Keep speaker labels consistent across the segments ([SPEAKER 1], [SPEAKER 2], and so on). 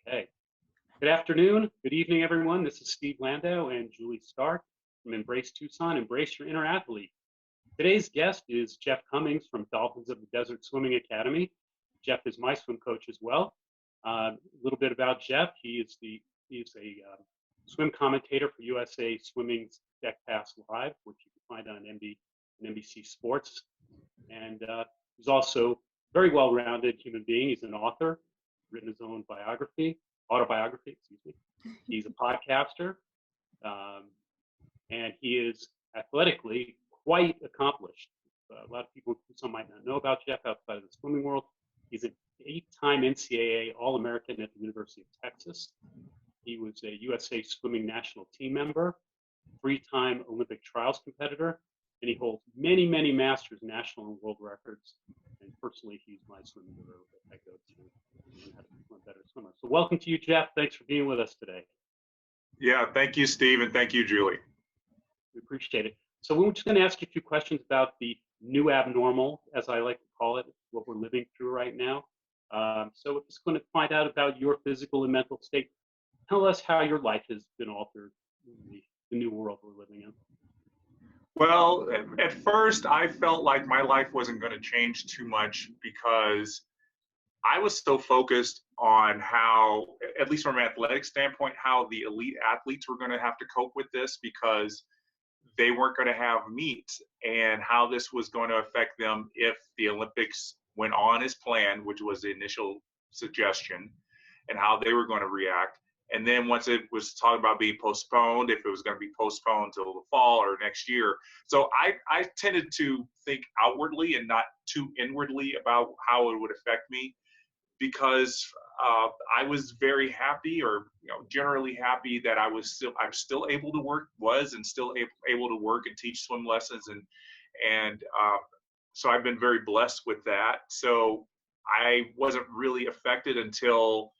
[SPEAKER 1] Okay. Good afternoon. Good evening, everyone. This is Steve Landau and Julie Stark from EmbRace Tucson. Embrace your inner athlete. Today's guest is Jeff Commings from Dolphins of the Desert Swimming Academy. Jeff is my swim coach as well. A little bit about Jeff. He is a swim commentator for USA Swimming's Deck Pass Live, which you can find on NBC Sports. And he's also a very well-rounded human being. He's an author, written his own autobiography. He's a podcaster, and he is athletically quite accomplished. A lot of people, some might not know about Jeff outside of the swimming world. He's an 8-time NCAA All-American at the University of Texas. He was a USA Swimming national team member, 3-time Olympic trials competitor, and he holds many, many masters, national and world records. And personally, he's my swimming guru that I go to learn how to become a better swimmer. So welcome to you, Jeff. Thanks for being with us today.
[SPEAKER 2] Yeah, thank you, Steve, and thank you, Julie.
[SPEAKER 1] We appreciate it. So we're just going to ask you a few questions about the new abnormal, as I like to call it, what we're living through right now. So we're just going to find out about your physical and mental state. Tell us how your life has been altered in the new world we're living in.
[SPEAKER 2] Well, at first, I felt like my life wasn't going to change too much because I was so focused on how, at least from an athletic standpoint, how the elite athletes were going to have to cope with this because they weren't going to have meet, and how this was going to affect them if the Olympics went on as planned, which was the initial suggestion, and how they were going to react. And then once it was talking about being postponed, if it was going to be postponed till the fall or next year. So I tended to think outwardly and not too inwardly about how it would affect me, because I was very happy, or generally happy, that I'm still able to work, still able to work and teach swim lessons, and so I've been very blessed with that. So I wasn't really affected until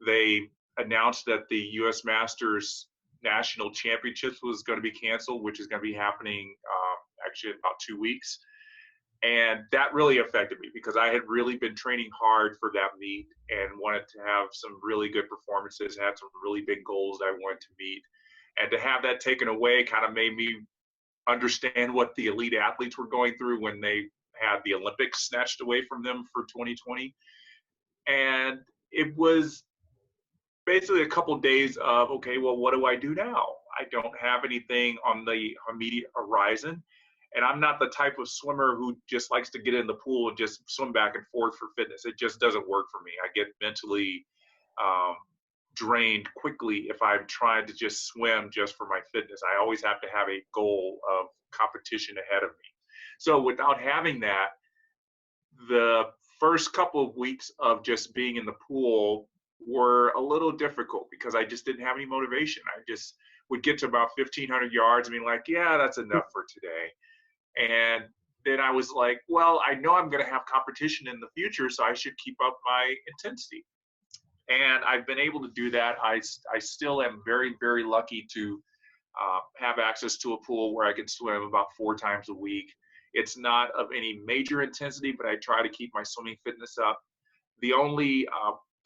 [SPEAKER 2] they announced that the U.S. Masters National Championships was going to be canceled, which is going to be happening actually in about 2 weeks. And that really affected me because I had really been training hard for that meet and wanted to have some really good performances, had some really big goals that I wanted to meet. And to have that taken away kind of made me understand what the elite athletes were going through when they had the Olympics snatched away from them for 2020. And it was basically a couple of days of, okay, well, what do I do now? I don't have anything on the immediate horizon. And I'm not the type of swimmer who just likes to get in the pool and just swim back and forth for fitness. It just doesn't work for me. I get mentally drained quickly if I'm trying to just swim just for my fitness. I always have to have a goal of competition ahead of me. So without having that, the first couple of weeks of just being in the pool were a little difficult because I just didn't have any motivation. I just would get to about 1,500 yards and be like, yeah, that's enough for today. And then I was like, well, I know I'm going to have competition in the future, so I should keep up my intensity. And I've been able to do that. I still am very, very lucky to have access to a pool where I can swim about 4 times a week. It's not of any major intensity, but I try to keep my swimming fitness up. The only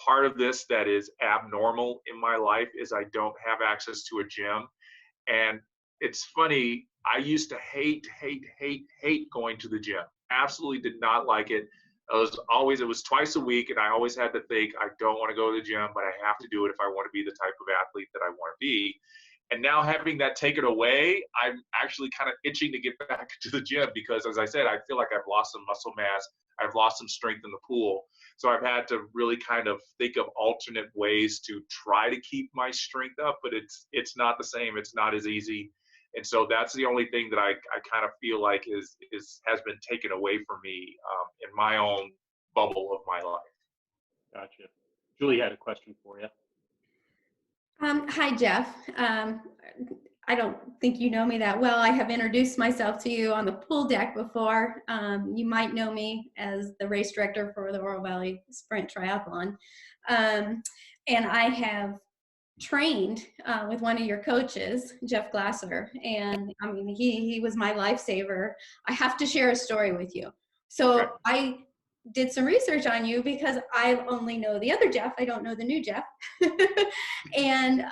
[SPEAKER 2] part of this that is abnormal in my life is I don't have access to a gym. And it's funny, I used to hate going to the gym. Absolutely did not like it. It was twice a week, and I always had to think, I don't want to go to the gym, but I have to do it if I want to be the type of athlete that I want to be. And now having that taken away, I'm actually kind of itching to get back to the gym because, as I said, I feel like I've lost some muscle mass. I've lost some strength in the pool. So I've had to really kind of think of alternate ways to try to keep my strength up, but it's not the same. It's not as easy. And so that's the only thing that I kind of feel like has been taken away from me in my own bubble of my life.
[SPEAKER 1] Gotcha. Julie had a question for you.
[SPEAKER 3] Hi, Jeff. I don't think you know me that well. I have introduced myself to you on the pool deck before. You might know me as the race director for the Oro Valley Sprint Triathlon. And I have trained with one of your coaches, Jeff Glasser, and I mean, he was my lifesaver. I have to share a story with you. So I did some research on you because I only know the other Jeff. I don't know the new Jeff. And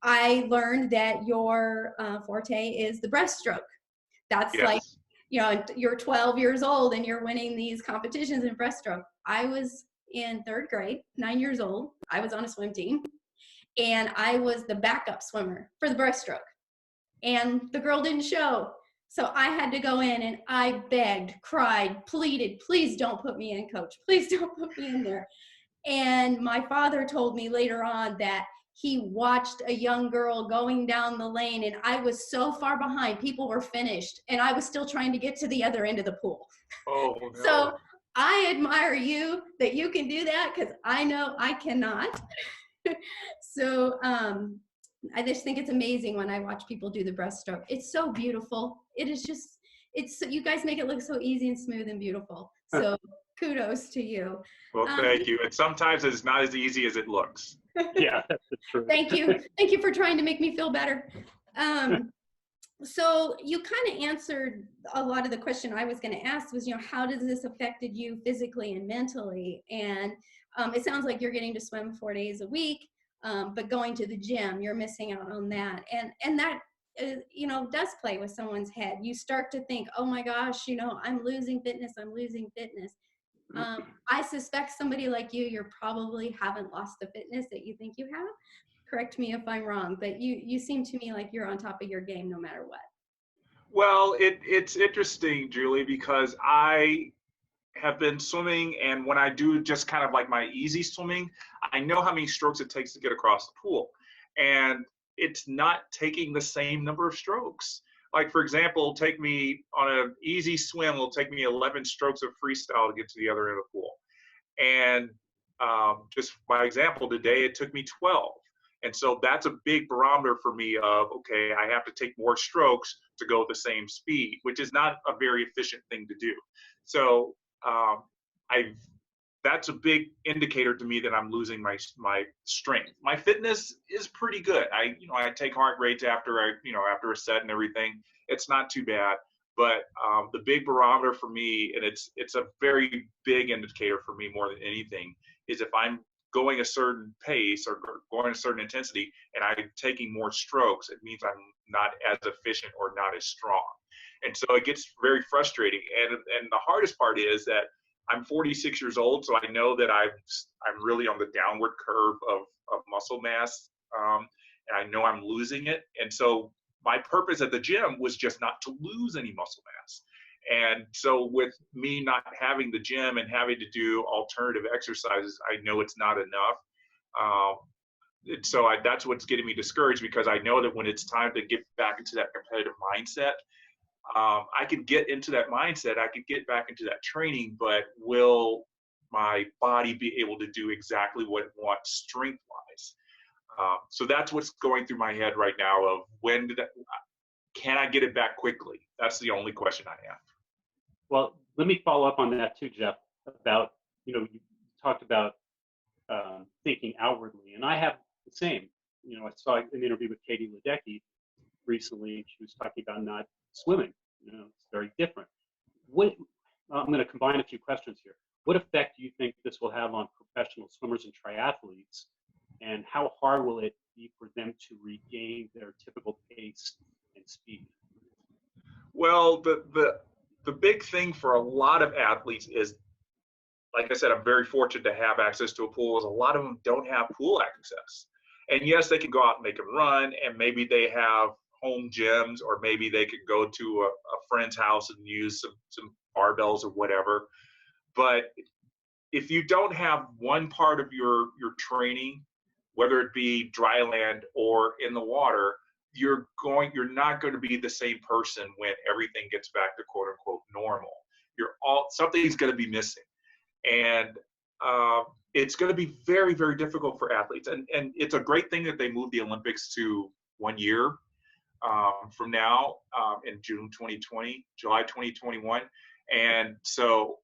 [SPEAKER 3] I learned that your forte is the breaststroke. That's like,
[SPEAKER 2] Yes.
[SPEAKER 3] you know, you're 12 years old and you're winning these competitions in breaststroke. I was in 3rd grade, 9 years old. I was on a swim team and I was the backup swimmer for the breaststroke. And the girl didn't show. So I had to go in and I begged, cried, pleaded, please don't put me in, coach. Please don't put me in there. And my father told me later on that he watched a young girl going down the lane and I was so far behind. People were finished and I was still trying to get to the other end of the pool.
[SPEAKER 2] Oh, no.
[SPEAKER 3] So I admire you that you can do that because I know I cannot. So I just think it's amazing when I watch people do the breaststroke. It's so beautiful. It is just, you guys make it look so easy and smooth and beautiful. So kudos to you.
[SPEAKER 2] Well, thank you. And sometimes it's not as easy as it looks.
[SPEAKER 1] Yeah, that's the truth.
[SPEAKER 3] Thank you. Thank you for trying to make me feel better. So you kind of answered a lot of the question I was going to ask was, you know, how does this affected you physically and mentally? And it sounds like you're getting to swim 4 days a week, but going to the gym, you're missing out on that. And that, you know, does play with someone's head. You start to think, oh my gosh, you know, I'm losing fitness. I'm losing fitness. I suspect somebody like you probably haven't lost the fitness that you think you have. Correct me if I'm wrong, but you seem to me like you're on top of your game no matter what.
[SPEAKER 2] Well, it's interesting, Julie, because I have been swimming, and when I do just kind of like my easy swimming, I know how many strokes it takes to get across the pool. And it's not taking the same number of strokes. Like, for example, take me on an easy swim, it'll take me 11 strokes of freestyle to get to the other end of the pool. And just by example, today it took me 12. And so that's a big barometer for me of, okay, I have to take more strokes to go at the same speed, which is not a very efficient thing to do. So that's a big indicator to me that I'm losing my strength. My fitness is pretty good. I take heart rates after a set and everything. It's not too bad. But the big barometer for me, and it's a very big indicator for me more than anything, is if I'm going a certain pace or going a certain intensity and I'm taking more strokes, it means I'm not as efficient or not as strong. And so it gets very frustrating. And the hardest part is that I'm 46 years old, so I know that I'm really on the downward curve of muscle mass, and I know I'm losing it. And so my purpose at the gym was just not to lose any muscle mass. And so with me not having the gym and having to do alternative exercises, I know it's not enough. So that's what's getting me discouraged, because I know that when it's time to get back into that competitive mindset, I could get into that mindset, I could get back into that training, but will my body be able to do exactly what it wants strength-wise? So that's what's going through my head right now of can I get it back quickly? That's the only question I have.
[SPEAKER 1] Well, let me follow up on that too, Jeff, about, you talked about thinking outwardly, and I have the same. I saw an interview with Katie Ledecky recently, and she was talking about not swimming. It's very different. I'm going to combine a few questions here. What effect do you think this will have on professional swimmers and triathletes, and how hard will it be for them to regain their typical pace and speed?
[SPEAKER 2] Well, the big thing for a lot of athletes is, like I said, I'm very fortunate to have access to a pool, is a lot of them don't have pool access. And yes, they can go out and they can run, and maybe they have home gyms, or maybe they could go to a friend's house and use some barbells or whatever. But if you don't have one part of your training, whether it be dry land or in the water, you're not going to be the same person when everything gets back to quote unquote normal. Something's going to be missing. And it's going to be very, very difficult for athletes. And it's a great thing that they moved the Olympics to 1 year from now, in July 2021. And so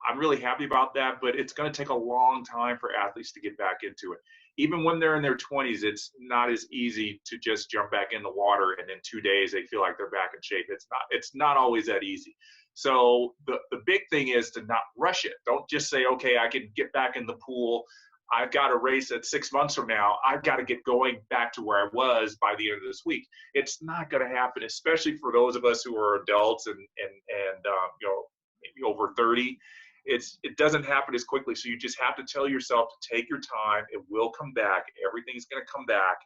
[SPEAKER 2] I'm really happy about that, but it's going to take a long time for athletes to get back into it. Even when they're in their 20s, it's not as easy to just jump back in the water and in 2 days they feel like they're back in shape. It's not always that easy. So the big thing is to not rush it. Don't just say, okay, I can get back in the pool. I've got a race at 6 months from now. I've got to get going back to where I was by the end of this week. It's not going to happen, especially for those of us who are adults and you know, maybe over 30. It doesn't happen as quickly. So you just have to tell yourself to take your time. It will come back. Everything's going to come back.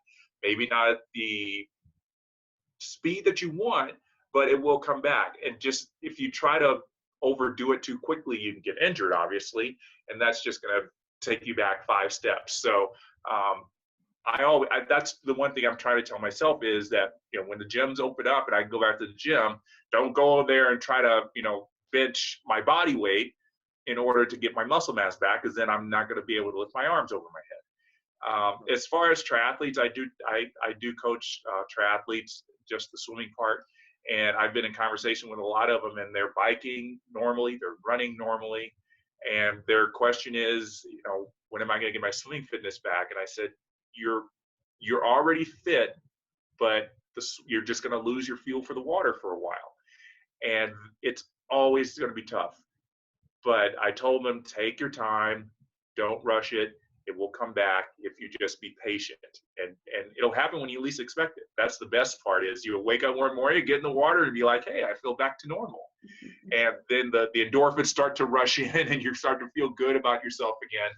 [SPEAKER 2] Maybe not at the speed that you want, but it will come back. And just if you try to overdo it too quickly, you can get injured, obviously, and that's just going to take you back 5 steps. So that's the one thing I'm trying to tell myself is that, you know, when the gyms open up and I can go back to the gym, don't go there and try to, you know, bench my body weight in order to get my muscle mass back, because then I'm not going to be able to lift my arms over my head. As far as triathletes, I do coach triathletes, just the swimming part. And I've been in conversation with a lot of them, and they're biking normally, they're running normally. And their question is, you know, when am I going to get my swimming fitness back? And I said, you're already fit, but you're just going to lose your feel for the water for a while. And it's always going to be tough. But I told them, take your time, don't rush it. It will come back if you just be patient. And it'll happen when you least expect it. That's the best part is you wake up one morning, you get in the water and be like, hey, I feel back to normal. And then the endorphins start to rush in and you start to feel good about yourself again.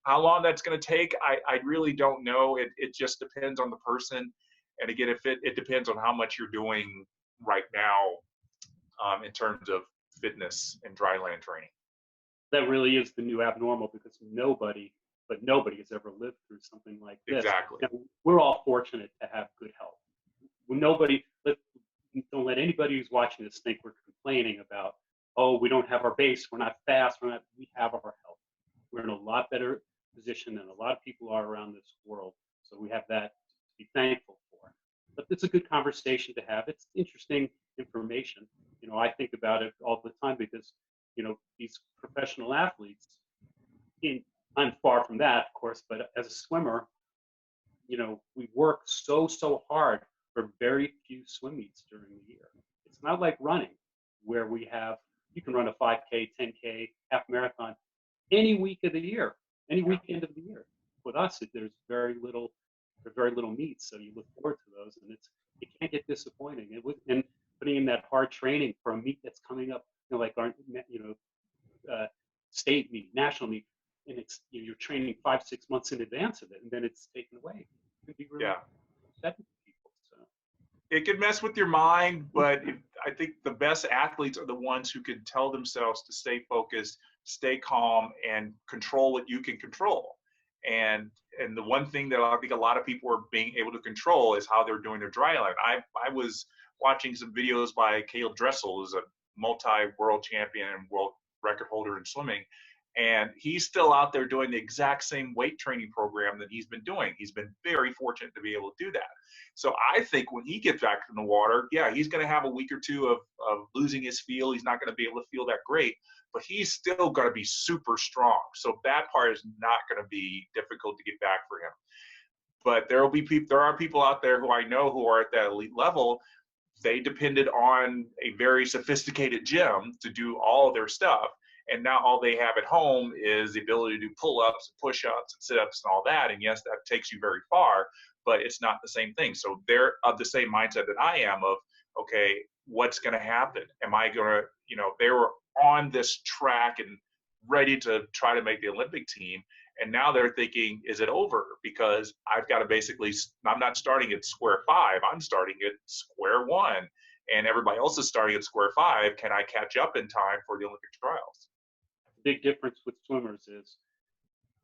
[SPEAKER 2] How long that's going to take, I really don't know. It just depends on the person. And again, it depends on how much you're doing right now in terms of fitness and dry land training.
[SPEAKER 1] That really is the new abnormal, because nobody has ever lived through something like this.
[SPEAKER 2] Exactly.
[SPEAKER 1] Now, we're all fortunate to have good health. Don't let anybody who's watching this think we're complaining about, oh, we don't have our base, we're not fast, we have our health. We're in a lot better position than a lot of people are around this world. So we have that to be thankful for. But it's a good conversation to have. It's interesting information. You know, I think about it all the time because, you know, these professional athletes, I'm far from that, of course, but as a swimmer, you know, we work so hard for very few swim meets during the year. It's not like running, where you can run a 5K, 10K, half marathon any week of the year, any weekend of the year. With us, there's very little meets, so you look forward to those, and it can't get disappointing. And putting in that hard training for a meet that's coming up, you know, like our, you know, state meet, national meet, and it's, you know, you're training 5-6 months in advance of it, and then it's taken away. It can be really upsetting to people. So
[SPEAKER 2] it can mess with your mind, but I think the best athletes are the ones who can tell themselves to stay focused, stay calm, and control what you can control. And the one thing that I think a lot of people are being able to control is how they're doing their dry land. I was watching some videos by Caleb Dressel, who's a multi-world champion and world record holder in swimming. And he's still out there doing the exact same weight training program that he's been doing. He's been very fortunate to be able to do that. So I think when he gets back in the water, yeah, he's going to have a week or two of losing his feel. He's not going to be able to feel that great, but he's still going to be super strong. So that part is not going to be difficult to get back for him. But there are people out there who I know who are at that elite level. They depended on a very sophisticated gym to do all of their stuff. And now all they have at home is the ability to do pull-ups, push-ups, and sit-ups and all that. And yes, that takes you very far, but it's not the same thing. So they're of the same mindset that I am of, okay, what's going to happen? Am I going to, you know, they were on this track and ready to try to make the Olympic team. And now they're thinking, is it over? Because I've got to basically, I'm not starting at square 5, I'm starting at square 1. And everybody else is starting at square 5. Can I catch up in time for the Olympic trials?
[SPEAKER 1] big difference with swimmers is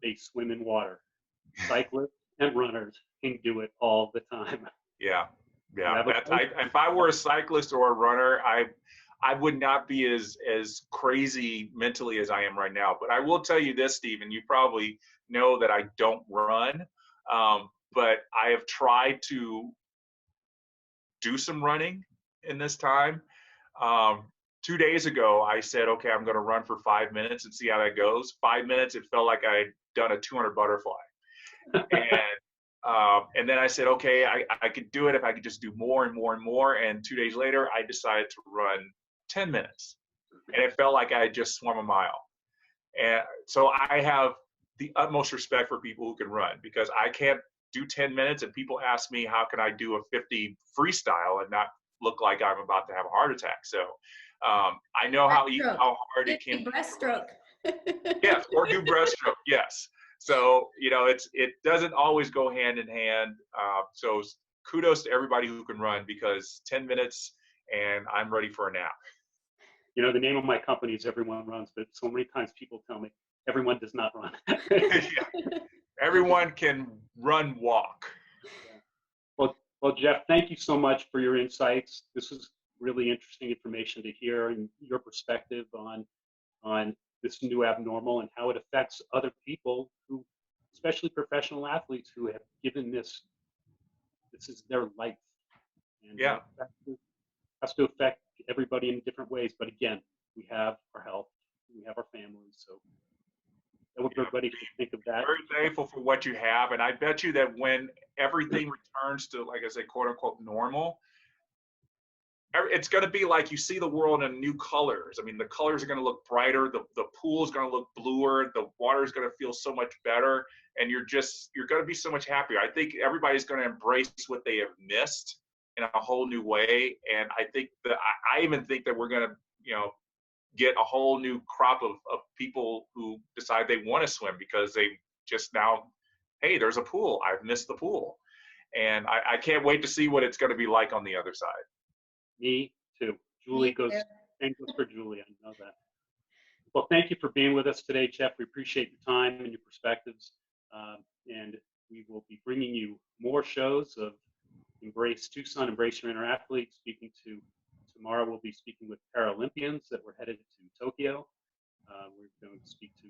[SPEAKER 1] they swim in water. Cyclists and runners can do it all the time.
[SPEAKER 2] Yeah. If I were a cyclist or a runner, I would not be as crazy mentally as I am right now. But I will tell you this, Stephen, you probably know that I don't run, but I have tried to do some running in this time. 2 days ago, I said, okay, I'm going to run for 5 minutes and see how that goes. 5 minutes, it felt like I had done a 200 butterfly. And then I said, okay, I could do it if I could just do more and more and more. And 2 days later, I decided to run 10 minutes. and it felt like I had just swum a mile. And so I have the utmost respect for people who can run, because I can't do 10 minutes, and people ask me how can I do a 50 freestyle and not look like I'm about to have a heart attack. So I know how hard it can be.
[SPEAKER 3] Breaststroke.
[SPEAKER 2] Yes, or do breaststroke. Yes. So it doesn't always go hand in hand. So kudos to everybody who can run, because 10 minutes and I'm ready for a nap.
[SPEAKER 1] The name of my company is Everyone Runs, but so many times people tell me everyone does not run.
[SPEAKER 2] Yeah. Everyone can run, walk.
[SPEAKER 1] Yeah. Well, Jeff, thank you so much for your insights. This is really interesting information to hear, and your perspective on this new abnormal and how it affects other people, who, especially professional athletes, who have given this is their life. And
[SPEAKER 2] yeah,
[SPEAKER 1] has to affect everybody in different ways. But again, we have our health, we have our families, so everybody should think of that.
[SPEAKER 2] Very thankful for what you have, and I bet you that when everything returns to, like I say, quote unquote normal, it's going to be like you see the world in new colors. I mean, the colors are going to look brighter, the pool is going to look bluer, the water is going to feel so much better, and you're going to be so much happier. I think everybody's going to embrace what they have missed in a whole new way, and I think that I even think that we're going to get a whole new crop of people who decide they want to swim, because they just now, hey, there's a pool, I've missed the pool, and I can't wait to see what it's going to be like on the other side.
[SPEAKER 1] Me too. Julie goes, same goes for Julie, I know that. Well, thank you for being with us today, Jeff. We appreciate your time and your perspectives, and we will be bringing you more shows of EmbRace Tucson, Embrace Your Inner Athlete. Tomorrow we'll be speaking with Paralympians that were headed to Tokyo. We're going to speak to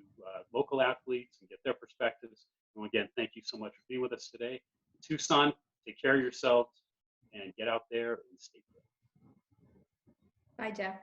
[SPEAKER 1] local athletes and get their perspectives. And again, thank you so much for being with us today. Tucson, take care of yourselves and get out there and stay safe.
[SPEAKER 3] Bye, Jeff.